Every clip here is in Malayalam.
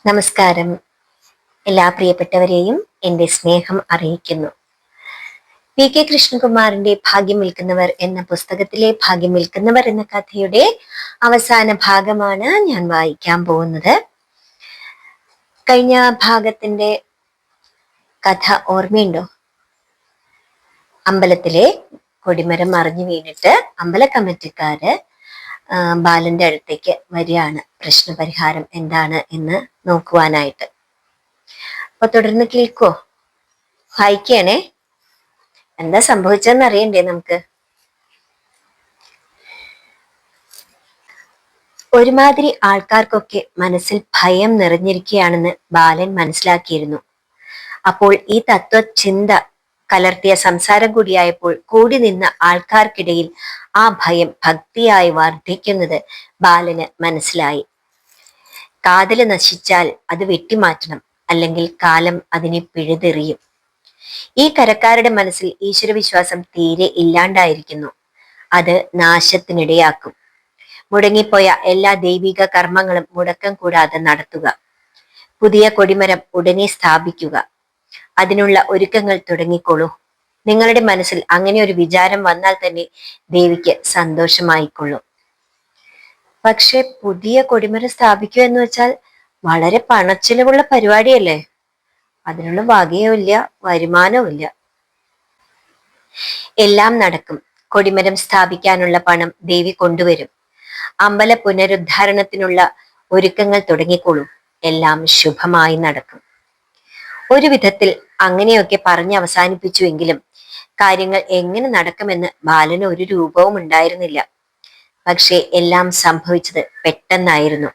നമസ്കാരം. എല്ലാ പ്രിയപ്പെട്ടവരെയും എൻ്റെ സ്നേഹം അറിയിക്കുന്നു. പി.കെ. കൃഷ്ണകുമാറിന്റെ ഭാഗ്യം വിൽക്കുന്നവർ എന്ന പുസ്തകത്തിലെ ഭാഗ്യം വിൽക്കുന്നവർ എന്ന കഥയുടെ അവസാന ഭാഗമാണ് ഞാൻ വായിക്കാൻ പോകുന്നത്. കഴിഞ്ഞ ഭാഗത്തിന്റെ കഥ ഓർമ്മയുണ്ടോ? അമ്പലത്തിലെ കൊടിമരം മറിഞ്ഞു വീണിട്ട് അമ്പല കമ്മിറ്റിക്കാര് ബാലന്റെ അടുത്തേക്ക് വരികയാണ് പ്രശ്നപരിഹാരം എന്താണ് എന്ന് നോക്കുവാനായിട്ട്. അപ്പൊ തുടർന്ന് കേൾക്കോ, വായിക്കണേ. എന്താ സംഭവിച്ചതെന്ന് അറിയണ്ടേ നമുക്ക്? ഒരുമാതിരി ആൾക്കാർക്കൊക്കെ മനസ്സിൽ ഭയം നിറഞ്ഞിരിക്കുകയാണെന്ന് ബാലൻ മനസ്സിലാക്കിയിരുന്നു. അപ്പോൾ ഈ തത്വചിന്ത കലർത്തിയ സംസാരം കൂടിയായപ്പോൾ കൂടി നിന്ന ആൾക്കാർക്കിടയിൽ ആ ഭയം ഭക്തിയായി വർദ്ധിക്കുന്നത് ബാലന് മനസ്സിലായി. കാതല് നശിച്ചാൽ അത് വെട്ടിമാറ്റണം, അല്ലെങ്കിൽ കാലം അതിനെ പിഴുതെറിയും. ഈ കരക്കാരുടെ മനസ്സിൽ ഈശ്വരവിശ്വാസം തീരെ ഇല്ലാണ്ടായിരിക്കുന്നു. അത് നാശത്തിനിടയാക്കും. മുടങ്ങിപ്പോയ എല്ലാ ദൈവിക കർമ്മങ്ങളും മുടക്കം കൂടാതെ നടത്തുക. പുതിയ കൊടിമരം ഉടനെ സ്ഥാപിക്കുക. അതിനുള്ള ഒരുക്കങ്ങൾ തുടങ്ങിക്കോളൂ. നിങ്ങളുടെ മനസ്സിൽ അങ്ങനെ ഒരു വിചാരം വന്നാൽ തന്നെ ദേവിക്ക് സന്തോഷമായിക്കൊള്ളും. പക്ഷെ പുതിയ കൊടിമരം സ്ഥാപിക്കുക എന്ന് വെച്ചാൽ വളരെ പണച്ചിലവുള്ള പരിപാടിയല്ലേ. അതിനുള്ള വകയും ഇല്ല, വരുമാനവും ഇല്ല. എല്ലാം നടക്കും. കൊടിമരം സ്ഥാപിക്കാനുള്ള പണം ദേവി കൊണ്ടുവരും. അമ്പല പുനരുദ്ധാരണത്തിനുള്ള ഒരുക്കങ്ങൾ തുടങ്ങിക്കോളൂ. എല്ലാം ശുഭമായി നടക്കും. ഒരു വിധത്തിൽ അങ്ങനെയൊക്കെ പറഞ്ഞ് അവസാനിപ്പിച്ചുവെങ്കിലും കാര്യങ്ങൾ എങ്ങനെ നടക്കുമെന്ന് ബാലന് ഒരു രൂപവും ഉണ്ടായിരുന്നില്ല. പക്ഷെ എല്ലാം സംഭവിച്ചത് പെട്ടെന്നായിരുന്നു.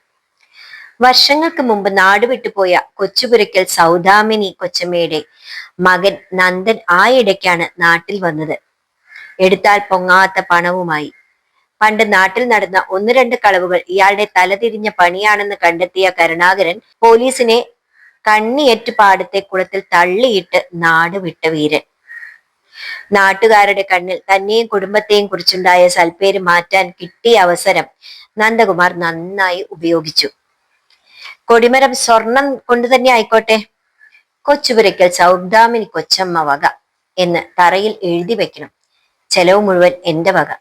വർഷങ്ങൾക്ക് മുമ്പ് നാട് വിട്ടുപോയ കൊച്ചുപുരയ്ക്കൽ സൗദാമിനി കൊച്ചമ്മയുടെ മകൻ നന്ദൻ ആയിടയ്ക്കാണ് നാട്ടിൽ വന്നത്. എടുത്താൽ പൊങ്ങാത്ത പണവുമായി. പണ്ട് നാട്ടിൽ നടന്ന ഒന്ന് രണ്ട് കളവുകൾ ഇയാളുടെ തലതിരിഞ്ഞ പണിയാണെന്ന് കണ്ടെത്തിയ കരുണാകരൻ പോലീസിനെ കണ്ണിയേറ്റ് പാടത്തെ കുളത്തിൽ തള്ളിയിട്ട് നാട് വിട്ട വീരൻ. നാട്ടുകാരുടെ കണ്ണിൽ തന്നെയും കുടുംബത്തെയും കുറിച്ചുണ്ടായ സൽപ്പേര് മാറ്റാൻ കിട്ടിയ അവസരം നന്ദകുമാർ നന്നായി ഉപയോഗിച്ചു. കൊടിമരം സ്വർണം കൊണ്ട് തന്നെ ആയിക്കോട്ടെ, കൊച്ചുപുരയ്ക്കൽ സൗദാമിനി കൊച്ചമ്മ വക എന്ന് തറയിൽ എഴുതി വെക്കണം. ചെലവ് മുഴുവൻ എന്റെ വക.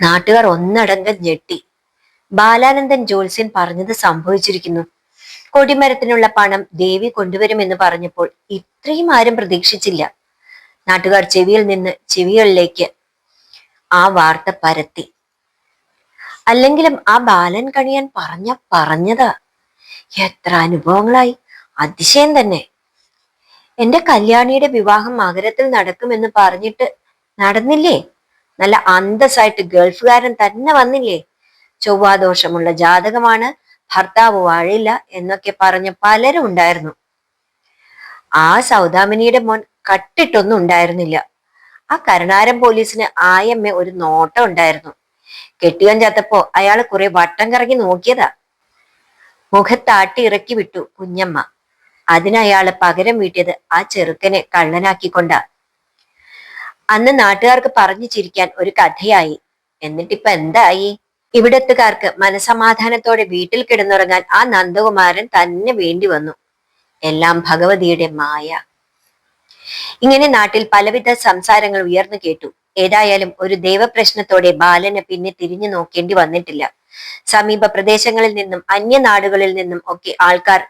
നാട്ടുകാർ ഒന്നടങ്കം ഞെട്ടി. ബാലാനന്ദൻ ജോത്സ്യൻ പറഞ്ഞത് സംഭവിച്ചിരിക്കുന്നു. കൊടിമരത്തിനുള്ള പണം ദേവി കൊണ്ടുവരുമെന്ന് പറഞ്ഞപ്പോൾ ഇത്രയും ആരും പ്രതീക്ഷിച്ചില്ല. നാട്ടുകാർ ചെവിയിൽ നിന്ന് ചെവികളിലേക്ക് ആ വാർത്ത പരത്തി. അല്ലെങ്കിലും ആ ബാലൻ കണിയാൻ പറഞ്ഞതാ. എത്ര അനുഭവങ്ങളായി, അതിശയം തന്നെ. എന്റെ കല്യാണിയുടെ വിവാഹം മകരത്തിൽ നടക്കുമെന്ന് പറഞ്ഞിട്ട് നടന്നില്ലേ? നല്ല അന്തസ്സായിട്ട് ഗൾഫുകാരൻ തന്നെ വന്നില്ലേ? ചൊവ്വാദോഷമുള്ള ജാതകമാണ്, ഭർത്താവ് വാഴില്ല എന്നൊക്കെ പറഞ്ഞ പലരും ഉണ്ടായിരുന്നു. ആ സൗദാമിനിയുടെ മോൻ കട്ടിട്ടൊന്നും ഉണ്ടായിരുന്നില്ല. ആ കരുണാരം പോലീസിന് ആയമ്മ ഒരു നോട്ടം ഉണ്ടായിരുന്നു. കെട്ടിയോൻ ചത്തപ്പോ അയാള് കുറെ വട്ടം കറങ്ങി നോക്കിയതാ. മുഖത്താട്ടി ഇറക്കി വിട്ടു കുഞ്ഞമ്മ. അതിനയാള് പകരം വീട്ടിയത് ആ ചെറുക്കനെ കള്ളനാക്കിക്കൊണ്ടാ. അന്ന് നാട്ടുകാർക്ക് പറഞ്ഞു ചിരിക്കാൻ ഒരു കഥയായി. എന്നിട്ടിപ്പൊ എന്തായി? ഇവിടത്തുകാർക്ക് മനസമാധാനത്തോടെ വീട്ടിൽ കിടന്നുറങ്ങാൻ ആ നന്ദകുമാരൻ തന്നെ വേണ്ടി വന്നു. എല്ലാം ഭഗവതിയുടെ മായ. ഇങ്ങനെ നാട്ടിൽ പലവിധ സംസാരങ്ങൾ ഉയർന്നു കേട്ടു. ഏതായാലും ഒരു ദൈവപ്രശ്നത്തോടെ ബാലന് പിന്നെ തിരിഞ്ഞു നോക്കേണ്ടി വന്നിട്ടില്ല. സമീപ പ്രദേശങ്ങളിൽ നിന്നും അന്യനാടുകളിൽ നിന്നും ഒക്കെ ആൾക്കാർ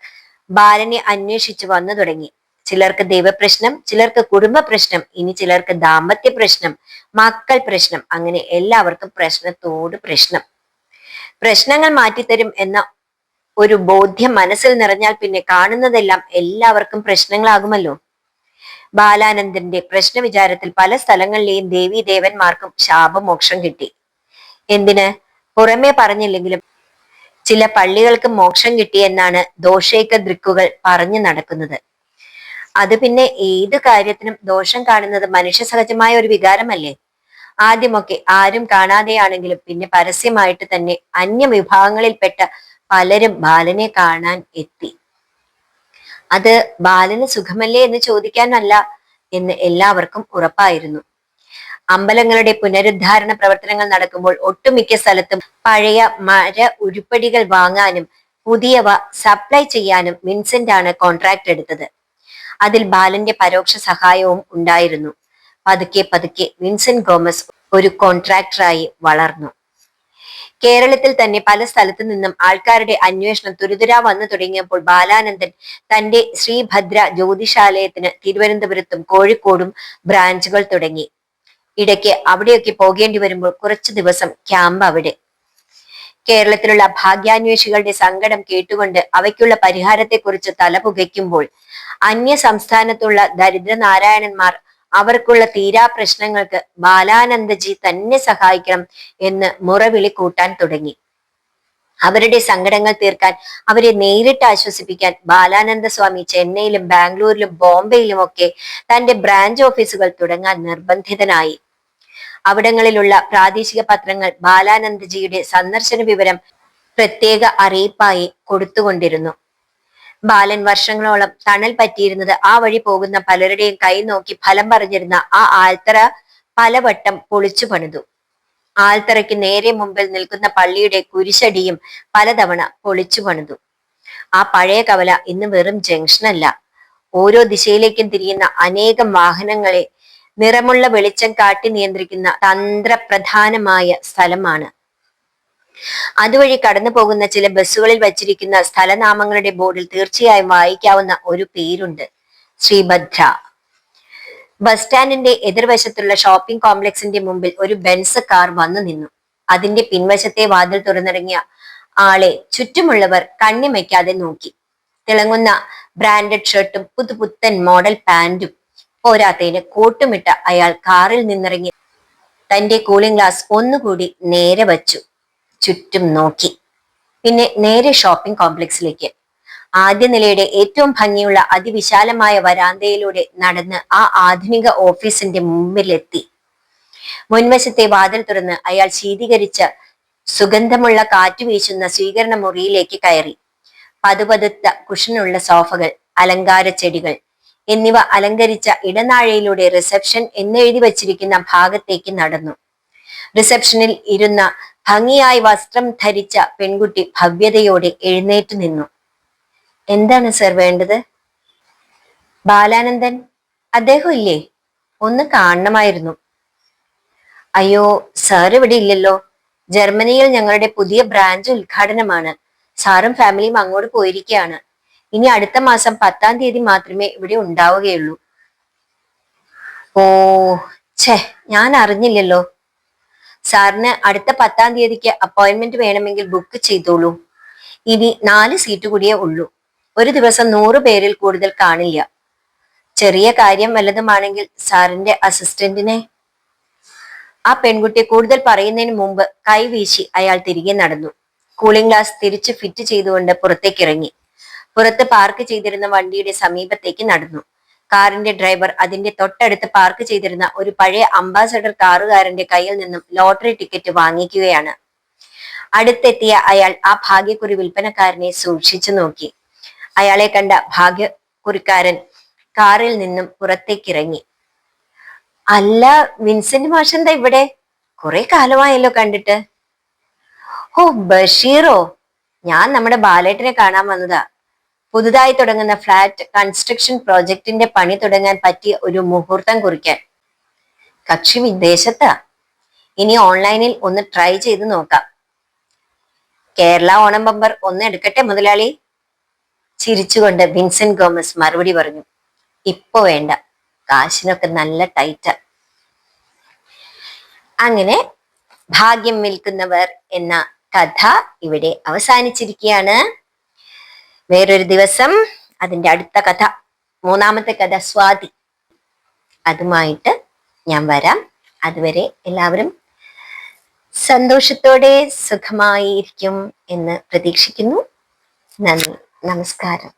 ബാലനെ അന്വേഷിച്ചു വന്നു തുടങ്ങി. ചിലർക്ക് ദൈവപ്രശ്നം, ചിലർക്ക് കുടുംബ പ്രശ്നം, ഇനി ചിലർക്ക് ദാമ്പത്യ പ്രശ്നം, മക്കൾ പ്രശ്നം, അങ്ങനെ എല്ലാവർക്കും പ്രശ്നത്തോട് പ്രശ്നം. പ്രശ്നങ്ങൾ മാറ്റിത്തരും എന്ന ഒരു ബോധ്യം മനസ്സിൽ നിറഞ്ഞാൽ പിന്നെ കാണുന്നതെല്ലാം എല്ലാവർക്കും പ്രശ്നങ്ങളാകുമല്ലോ. ബാലാനന്ദന്റെ പ്രശ്ന വിചാരത്തിൽ പല സ്ഥലങ്ങളിലെയും ദേവീ ദേവന്മാർക്കും ശാപമോക്ഷം കിട്ടി. എന്തിന്? പുറമേ പറഞ്ഞില്ലെങ്കിലും ചില പള്ളികൾക്ക് മോക്ഷം കിട്ടിയെന്നാണ് ദോഷൈക ദൃക്കുകൾ പറഞ്ഞു നടക്കുന്നത്. അത് പിന്നെ ഏത് കാര്യത്തിനും ദോഷം കാണുന്നത് മനുഷ്യ സഹജമായ ഒരു വികാരമല്ലേ. ആദ്യമൊക്കെ ആരും കാണാതെയാണെങ്കിലും പിന്നെ പരസ്യമായിട്ട് തന്നെ അന്യവിഭാഗങ്ങളിൽപ്പെട്ട പലരും ബാലനെ കാണാൻ എത്തി. അത് ബാലന് സുഖമല്ലേ എന്ന് ചോദിക്കാനല്ല എന്ന് എല്ലാവർക്കും ഉറപ്പായിരുന്നു. അമ്പലങ്ങളുടെ പുനരുദ്ധാരണ പ്രവർത്തനങ്ങൾ നടക്കുമ്പോൾ ഒട്ടുമിക്ക സ്ഥലത്തും പഴയ മര ഉരുപ്പടികൾ വാങ്ങാനും പുതിയവ സപ്ലൈ ചെയ്യാനും വിൻസെന്റ് ആണ് കോൺട്രാക്ട് എടുത്തത്. അതിൽ ബാലന്റെ പരോക്ഷ സഹായവും ഉണ്ടായിരുന്നു. പതുക്കെ പതുക്കെ വിൻസെന്റ് ഗോമസ് ഒരു കോൺട്രാക്ടറായി വളർന്നു. കേരളത്തിൽ തന്നെ പല സ്ഥലത്തു നിന്നും ആൾക്കാരുടെ അന്വേഷണം തുരുതുരാ വന്നു തുടങ്ങിയപ്പോൾ ബാലാനന്ദൻ തന്റെ ശ്രീഭദ്ര ജ്യോതിഷാലയത്തിന് തിരുവനന്തപുരത്തും കോഴിക്കോടും ബ്രാഞ്ചുകൾ തുടങ്ങി. ഇടയ്ക്ക് അവിടെയൊക്കെ പോകേണ്ടി വരുമ്പോൾ കുറച്ചു ദിവസം ക്യാമ്പ് അവിടെ. കേരളത്തിലുള്ള ഭാഗ്യാന്വേഷികളുടെ സങ്കടം കേട്ടുകൊണ്ട് അവയ്ക്കുള്ള പരിഹാരത്തെക്കുറിച്ച് തലപുകയ്ക്കുമ്പോൾ അന്യ സംസ്ഥാനത്തുള്ള ദരിദ്രനാരായണന്മാർ അവർക്കുള്ള തീരാ പ്രശ്നങ്ങൾക്ക് ബാലാനന്ദജി തന്നെ സഹായിക്കണം എന്ന് മുറവിളി കൂട്ടാൻ തുടങ്ങി. അവരുടെ സങ്കടങ്ങൾ തീർക്കാൻ, അവരെ നേരിട്ട് ആശ്വസിപ്പിക്കാൻ ബാലാനന്ദ സ്വാമി ചെന്നൈയിലും ബാംഗ്ലൂരിലും ബോംബെയിലും ഒക്കെ തന്റെ ബ്രാഞ്ച് ഓഫീസുകൾ തുടങ്ങാൻ നിർബന്ധിതനായി. അവിടങ്ങളിലുള്ള പ്രാദേശിക പത്രങ്ങൾ ബാലാനന്ദജിയുടെ സന്ദർശന വിവരം പ്രത്യേക അറിയിപ്പായി കൊടുത്തുകൊണ്ടിരുന്നു. ബാലൻ വർഷങ്ങളോളം തണൽ പറ്റിയിരുന്നത് ആ വഴി പോകുന്ന പലരുടെയും കൈ നോക്കി ഫലം പറഞ്ഞിരുന്ന ആ ആൽത്തറ പലവട്ടം പൊളിച്ചു പണിതു. ആൽത്തറയ്ക്ക് നേരെ മുമ്പിൽ നിൽക്കുന്ന പള്ളിയുടെ കുരിശടിയും പലതവണ പൊളിച്ചു പണിതു. ആ പഴയ കവല ഇന്ന് വെറും ജംഗ്ഷനല്ല, ഓരോ ദിശയിലേക്കും തിരിയുന്ന അനേകം വാഹനങ്ങളെ നിറമുള്ള വെളിച്ചം കാട്ടി നിയന്ത്രിക്കുന്ന തന്ത്രപ്രധാനമായ സ്ഥലമാണ്. അതുവഴി കടന്നു പോകുന്ന ചില ബസ്സുകളിൽ വച്ചിരിക്കുന്ന സ്ഥലനാമങ്ങളുടെ ബോർഡിൽ തീർച്ചയായും വായിക്കാവുന്ന ഒരു പേരുണ്ട്: ശ്രീഭദ്ര. ബസ് സ്റ്റാൻഡിന്റെ എതിർവശത്തുള്ള ഷോപ്പിംഗ് കോംപ്ലക്സിന്റെ മുമ്പിൽ ഒരു ബെൻസ് കാർ വന്നു നിന്നു. അതിന്റെ പിൻവശത്തെ വാതിൽ തുറന്നിറങ്ങിയ ആളെ ചുറ്റുമുള്ളവർ കണ്ണിമയ്ക്കാതെ നോക്കി. തിളങ്ങുന്ന ബ്രാൻഡഡ് ഷർട്ടും പുതുപുത്തൻ മോഡൽ പാന്റും പോരാത്തതിന് കോട്ടുമിട്ട അയാൾ കാറിൽ നിന്നിറങ്ങി തന്റെ കൂളിംഗ് ഗ്ലാസ് ഒന്നുകൂടി നേരെ വച്ചു. ചുറ്റും നോക്കി. പിന്നെ നേരെ ഷോപ്പിംഗ് കോംപ്ലക്സിലേക്ക്. ആദ്യ നിലയുടെ ഏറ്റവും ഭംഗിയുള്ള അതിവിശാലമായ വരാന്തയിലൂടെ നടന്ന് ആ ആധുനിക ഓഫീസിന്റെ മുമ്പിലെത്തി. മുൻവശത്തെ വാതിൽ തുറന്ന് അയാൾ ശീതീകരിച്ച സുഗന്ധമുള്ള കാറ്റു വീശുന്ന സ്വീകരണ മുറിയിലേക്ക് കയറി. പതുപതുത്ത കുഷനുള്ള സോഫകൾ, അലങ്കാര ചെടികൾ എന്നിവ അലങ്കരിച്ച ഇടനാഴയിലൂടെ റിസപ്ഷൻ എന്നെഴുതി വച്ചിരിക്കുന്ന ഭാഗത്തേക്ക് നടന്നു. റിസപ്ഷനിൽ ഇരുന്ന ഭംഗിയായി വസ്ത്രം ധരിച്ച പെൺകുട്ടി ഭവ്യതയോടെ എഴുന്നേറ്റ് നിന്നു. എന്താണ് സർ വേണ്ടത്? ബാലാനന്ദൻ, അദ്ദേഹം ഇല്ലേ? ഒന്ന് കാണണമായിരുന്നു. അയ്യോ, സാർ ഇവിടെ ഇല്ലല്ലോ. ജർമ്മനിയിൽ ഞങ്ങളുടെ പുതിയ ബ്രാഞ്ച് ഉദ്ഘാടനമാണ്. സാറും ഫാമിലിയും അങ്ങോട്ട് പോയിരിക്കുകയാണ്. ഇനി അടുത്ത മാസം 10-ാം തീയതി മാത്രമേ ഇവിടെ ഉണ്ടാവുകയുള്ളൂ. ഓ, ഞാൻ അറിഞ്ഞില്ലല്ലോ. സാറിന് അടുത്ത 10-ാം തീയതിക്ക് അപ്പോയിന്റ്മെന്റ് വേണമെങ്കിൽ ബുക്ക് ചെയ്തോളൂ. ഇനി 4 സീറ്റ് കൂടിയേ ഉള്ളൂ. ഒരു ദിവസം 100 പേരിൽ കൂടുതൽ കാണില്ല. ചെറിയ കാര്യം വല്ലതുമാണെങ്കിൽ സാറിന്റെ അസിസ്റ്റന്റിനെ. ആ പെൺകുട്ടി കൂടുതൽ പറയുന്നതിന് മുമ്പ് കൈവീശി അയാൾ തിരികെ നടന്നു. കൂളിംഗ് ഗ്ലാസ് തിരിച്ച് ഫിറ്റ് ചെയ്തുകൊണ്ട് പുറത്തേക്ക് ഇറങ്ങി. പുറത്ത് പാർക്ക് ചെയ്തിരുന്ന വണ്ടിയുടെ സമീപത്തേക്ക് നടന്നു. കാറിന്റെ ഡ്രൈവർ അതിന്റെ തൊട്ടടുത്ത് പാർക്ക് ചെയ്തിരുന്ന ഒരു പഴയ അംബാസഡർ കാറുകാരന്റെ കയ്യിൽ നിന്നും ലോട്ടറി ടിക്കറ്റ് വാങ്ങിക്കുകയാണ്. അടുത്തെത്തിയ അയാൾ ആ ഭാഗ്യക്കുറി വിൽപ്പനക്കാരനെ സൂക്ഷിച്ചു നോക്കി. അയാളെ കണ്ട ഭാഗ്യക്കുറിക്കാരൻ കാറിൽ നിന്നും പുറത്തേക്കിറങ്ങി. അല്ല, വിൻസെന്റ് മാഷെന്താ ഇവിടെ? കുറെ കാലമായല്ലോ കണ്ടിട്ട്. ഓ, ബഷീറോ? ഞാൻ നമ്മുടെ ബാലേട്ടനെ കാണാൻ വന്നതാ. പുതുതായി തുടങ്ങുന്ന ഫ്ലാറ്റ് കൺസ്ട്രക്ഷൻ പ്രോജക്റ്റിന്റെ പണി തുടങ്ങാൻ പറ്റിയ ഒരു മുഹൂർത്തം കുറിക്കാൻ. കക്ഷി വിദേശത്താ. ഇനി ഓൺലൈനിൽ ഒന്ന് ട്രൈ ചെയ്ത് നോക്കാം. കേരള ഓണം ബമ്പർ ഒന്ന് എടുക്കട്ടെ മുതലാളി? ചിരിച്ചുകൊണ്ട് വിൻസെന്റ് ഗോമസ് മറുപടി പറഞ്ഞു. ഇപ്പൊ വേണ്ട, കാശിനൊക്കെ നല്ല ടൈറ്റാ. അങ്ങനെ ഭാഗ്യം വിൽക്കുന്നവർ എന്ന കഥ ഇവിടെ അവസാനിച്ചിരിക്കുകയാണ്. വേറൊരു ദിവസം അതിന്റെ അടുത്ത കഥ, 3-ാമത്തെ കഥ സ്വാതി, അതുമായിട്ട് ഞാൻ വരാം. അതുവരെ എല്ലാവരും സന്തോഷത്തോടെ സുഖമായിരിക്കും എന്ന് പ്രതീക്ഷിക്കുന്നു. നന്ദി, നമസ്കാരം.